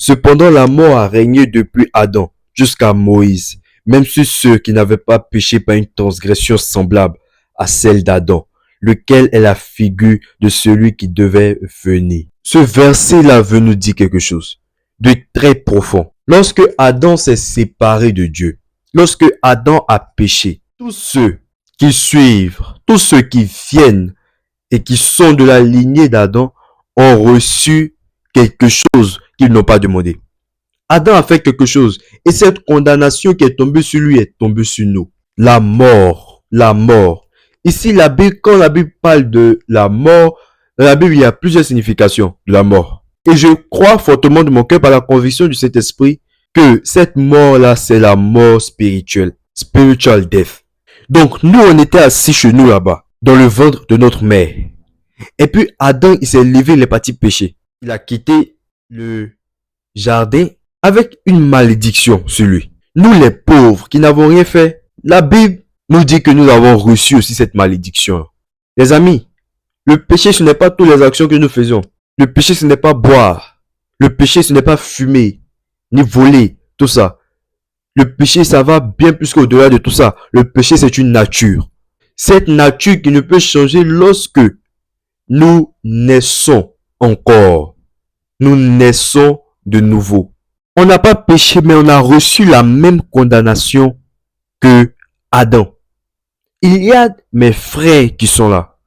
Cependant, la mort a régné depuis Adam jusqu'à Moïse, même sur ceux qui n'avaient pas péché par une transgression semblable à celle d'Adam, lequel est la figure de celui qui devait venir. Ce verset-là veut nous dire quelque chose de très profond. Lorsque Adam s'est séparé de Dieu, lorsque Adam a péché, tous ceux qui suivent, tous ceux qui viennent et qui sont de la lignée d'Adam ont reçu quelque chose qu'ils n'ont pas demandé. Adam a fait quelque chose et cette condamnation qui est tombée sur lui est tombée sur nous. La mort, la mort. Ici, la Bible, quand la Bible parle de la mort, dans la Bible, il y a plusieurs significations de la mort. Et je crois fortement de mon cœur par la conviction du Saint-Esprit que cette mort-là, c'est la mort spirituelle. Spiritual death. Donc, nous, on était assis chez nous là-bas, dans le ventre de notre mère. Et puis, Adam, il s'est levé, il est parti pécher. Il a quitté le jardin avec une malédiction sur lui. Nous, les pauvres, qui n'avons rien fait, la Bible nous dit que nous avons reçu aussi cette malédiction. Les amis, le péché, ce n'est pas toutes les actions que nous faisons. Le péché, ce n'est pas boire. Le péché, ce n'est pas fumer, ni voler, tout ça. Le péché, ça va bien plus qu'au-delà de tout ça. Le péché, c'est une nature. Cette nature qui ne peut changer lorsque nous naissons encore. Nous naissons de nouveau. On n'a pas péché, mais on a reçu la même condamnation que Adam. Il y a mes frères qui sont là,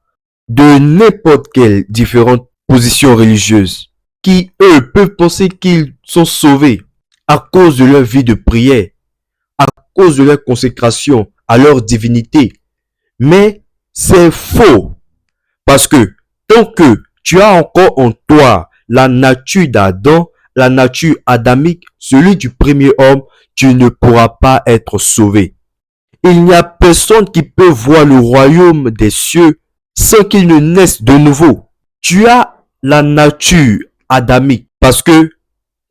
de n'importe quelle différente position religieuse, qui eux peuvent penser qu'ils sont sauvés à cause de leur vie de prière, à cause de leur consécration à leur divinité. Mais c'est faux, parce que tant que tu as encore en toi la nature d'Adam, la nature adamique, celui du premier homme, tu ne pourras pas être sauvé. Il n'y a personne qui peut voir le royaume des cieux sans qu'il ne naisse de nouveau. Tu as la nature adamique parce que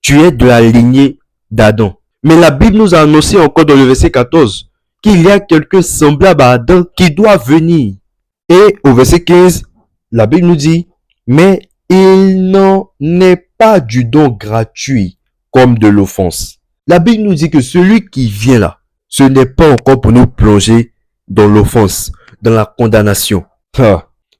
tu es de la lignée d'Adam. Mais la Bible nous a annoncé encore dans le verset 14 qu'il y a quelqu'un semblable à Adam qui doit venir. Et au verset 15, la Bible nous dit, mais il n'en est pas du don gratuit comme de l'offense. La Bible nous dit que celui qui vient là, ce n'est pas encore pour nous plonger dans l'offense, dans la condamnation.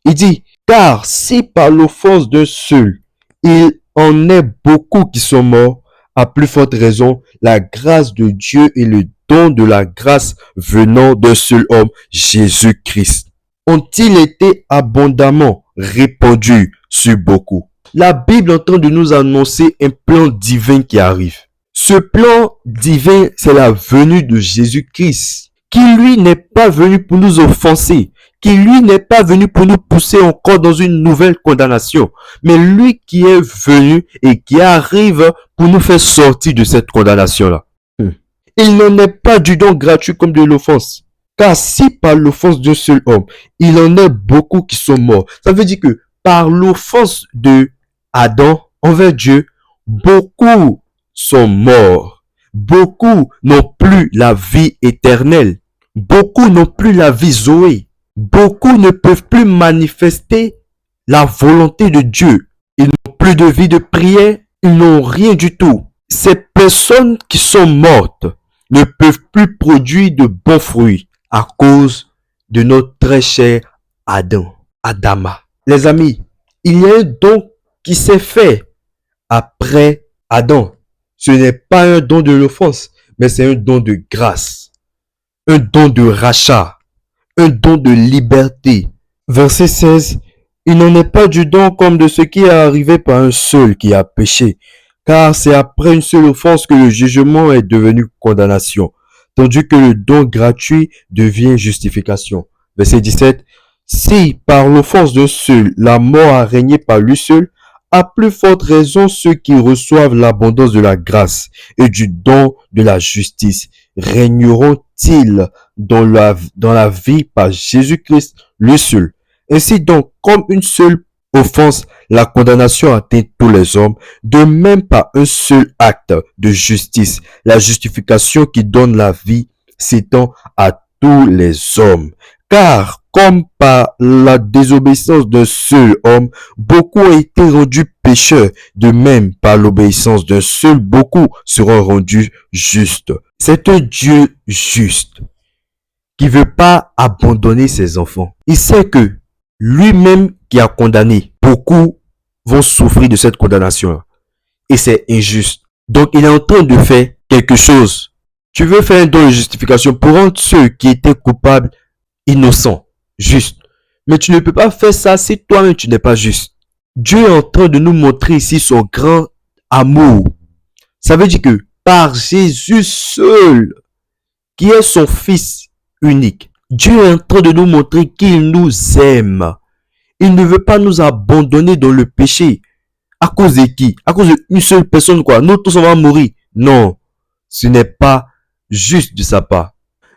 Il dit, car si par l'offense d'un seul, il en est beaucoup qui sont morts, à plus forte raison, la grâce de Dieu et le don de la grâce venant d'un seul homme, Jésus-Christ, ont-ils été abondamment répandus sur beaucoup. La Bible est en train de nous annoncer un plan divin qui arrive. Ce plan divin, c'est la venue de Jésus-Christ, qui lui n'est pas venu pour nous offenser, qui lui n'est pas venu pour nous pousser encore dans une nouvelle condamnation, mais lui qui est venu et qui arrive pour nous faire sortir de cette condamnation-là. Il n'en est pas du don gratuit comme de l'offense. Car si par l'offense d'un seul homme, il en est beaucoup qui sont morts, ça veut dire que par l'offense de Adam envers Dieu, beaucoup sont morts. Beaucoup n'ont plus la vie éternelle. Beaucoup n'ont plus la vie Zoé. Beaucoup ne peuvent plus manifester la volonté de Dieu. Ils n'ont plus de vie de prière. Ils n'ont rien du tout. Ces personnes qui sont mortes ne peuvent plus produire de bons fruits à cause de notre très cher Adama. Les amis, il y a un don qui s'est fait après Adam. Ce n'est pas un don de l'offense, mais c'est un don de grâce, un don de rachat, un don de liberté. Verset 16, il n'en est pas du don comme de ce qui est arrivé par un seul qui a péché, car c'est après une seule offense que le jugement est devenu condamnation, tandis que le don gratuit devient justification. Verset 17, si par l'offense d'un seul, la mort a régné par lui seul, à plus forte raison ceux qui reçoivent l'abondance de la grâce et du don de la justice régneront-ils dans la vie par Jésus-Christ le seul. Ainsi donc, comme une seule offense, la condamnation atteint tous les hommes, de même par un seul acte de justice, la justification qui donne la vie s'étend à tous les hommes. Car comme par la désobéissance d'un seul homme, beaucoup ont été rendus pécheurs. De même, par l'obéissance d'un seul, beaucoup seront rendus justes. C'est un Dieu juste qui veut pas abandonner ses enfants. Il sait que lui-même qui a condamné, beaucoup vont souffrir de cette condamnation. Et c'est injuste. Donc, il est en train de faire quelque chose. Tu veux faire un don de justification pour rendre ceux qui étaient coupables innocents, justes. Mais tu ne peux pas faire ça si toi-même tu n'es pas juste. Dieu est en train de nous montrer ici son grand amour. Ça veut dire que par Jésus seul, qui est son Fils unique, Dieu est en train de nous montrer qu'il nous aime. Il ne veut pas nous abandonner dans le péché. À cause de qui? À cause d'une seule personne, quoi. Nous tous on va mourir. Non, ce n'est pas juste de sa part.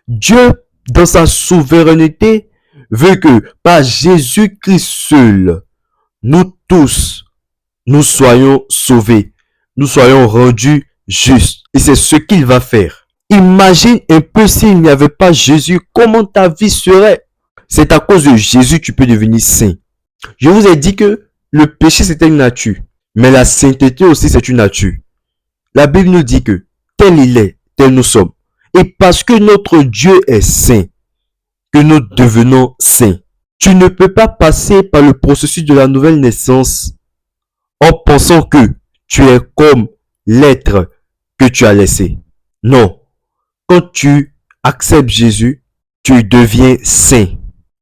Dieu, dans sa souveraineté, veut que par Jésus-Christ seul, nous tous, nous soyons sauvés. Nous soyons rendus justes. Et c'est ce qu'il va faire. Imagine un peu s'il n'y avait pas Jésus, comment ta vie serait? C'est à cause de Jésus que tu peux devenir saint. Je vous ai dit que le péché c'était une nature. Mais la sainteté aussi, c'est une nature. La Bible nous dit que tel il est, tel nous sommes. Et parce que notre Dieu est saint, que nous devenons saints. Tu ne peux pas passer par le processus de la nouvelle naissance en pensant que tu es comme l'être que tu as laissé. Non. Quand tu acceptes Jésus, tu deviens saint.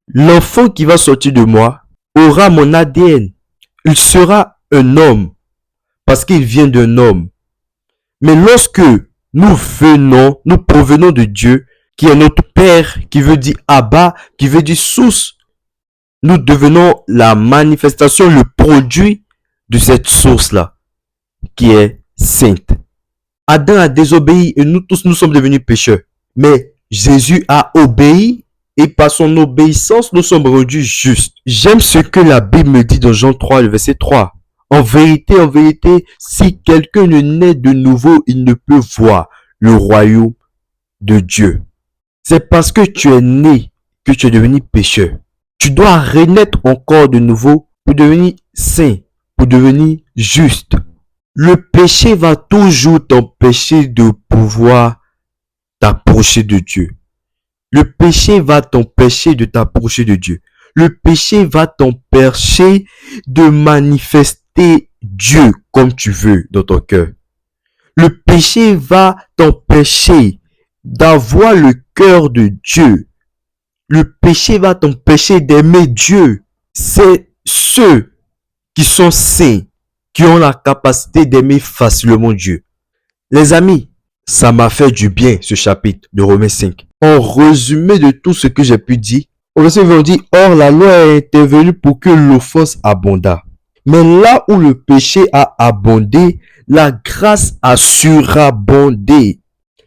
L'enfant qui va sortir de moi aura mon ADN. Il sera un homme, parce qu'il vient d'un homme. Mais lorsque nous provenons de Dieu, qui est notre Père, qui veut dire Abba, qui veut dire source, nous devenons la manifestation, le produit de cette source-là, qui est sainte. Adam a désobéi et nous tous, nous sommes devenus pécheurs. Mais Jésus a obéi et par son obéissance, nous sommes rendus justes. J'aime ce que la Bible me dit dans Jean 3, le verset 3. En vérité, si quelqu'un ne naît de nouveau, il ne peut voir le royaume de Dieu. C'est parce que tu es né que tu es devenu pécheur. Tu dois renaître encore de nouveau pour devenir saint, pour devenir juste. Le péché va toujours t'empêcher de pouvoir t'approcher de Dieu. Le péché va t'empêcher de t'approcher de Dieu. Le péché va t'empêcher de manifester Dieu comme tu veux dans ton cœur. Le péché va t'empêcher d'avoir le cœur de Dieu. Le péché va t'empêcher d'aimer Dieu. C'est ceux qui sont saints, qui ont la capacité d'aimer facilement Dieu. Les amis, ça m'a fait du bien ce chapitre de Romains 5. En résumé de tout ce que j'ai pu dire, au verset 20 on dit, or la loi est intervenue pour que l'offense abondât. Mais là où le péché a abondé, la grâce a surabondé.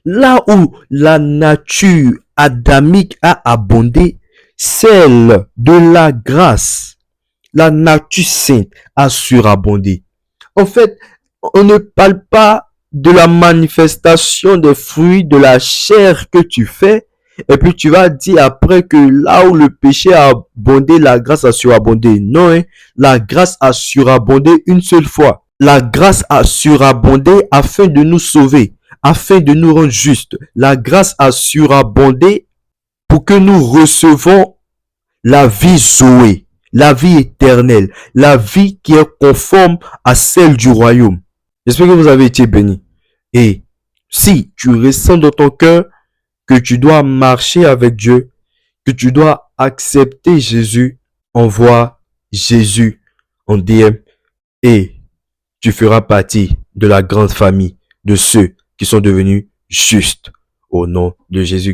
Là où la nature adamique a abondé, celle de la grâce, la nature sainte a surabondé. En fait, on ne parle pas de la manifestation des fruits de la chair que tu fais, et puis tu vas dire après que là où le péché a abondé, la grâce a surabondé. Non, hein? La grâce a surabondé une seule fois. La grâce a surabondé afin de nous sauver, afin de nous rendre justes. La grâce a surabondé pour que nous recevons la vie Zoé, la vie éternelle, la vie qui est conforme à celle du royaume. J'espère que vous avez été bénis. Et si tu ressens dans ton cœur que tu dois marcher avec Dieu, que tu dois accepter Jésus, envoie Jésus en DM et tu feras partie de la grande famille de ceux qui sont devenus justes au nom de Jésus.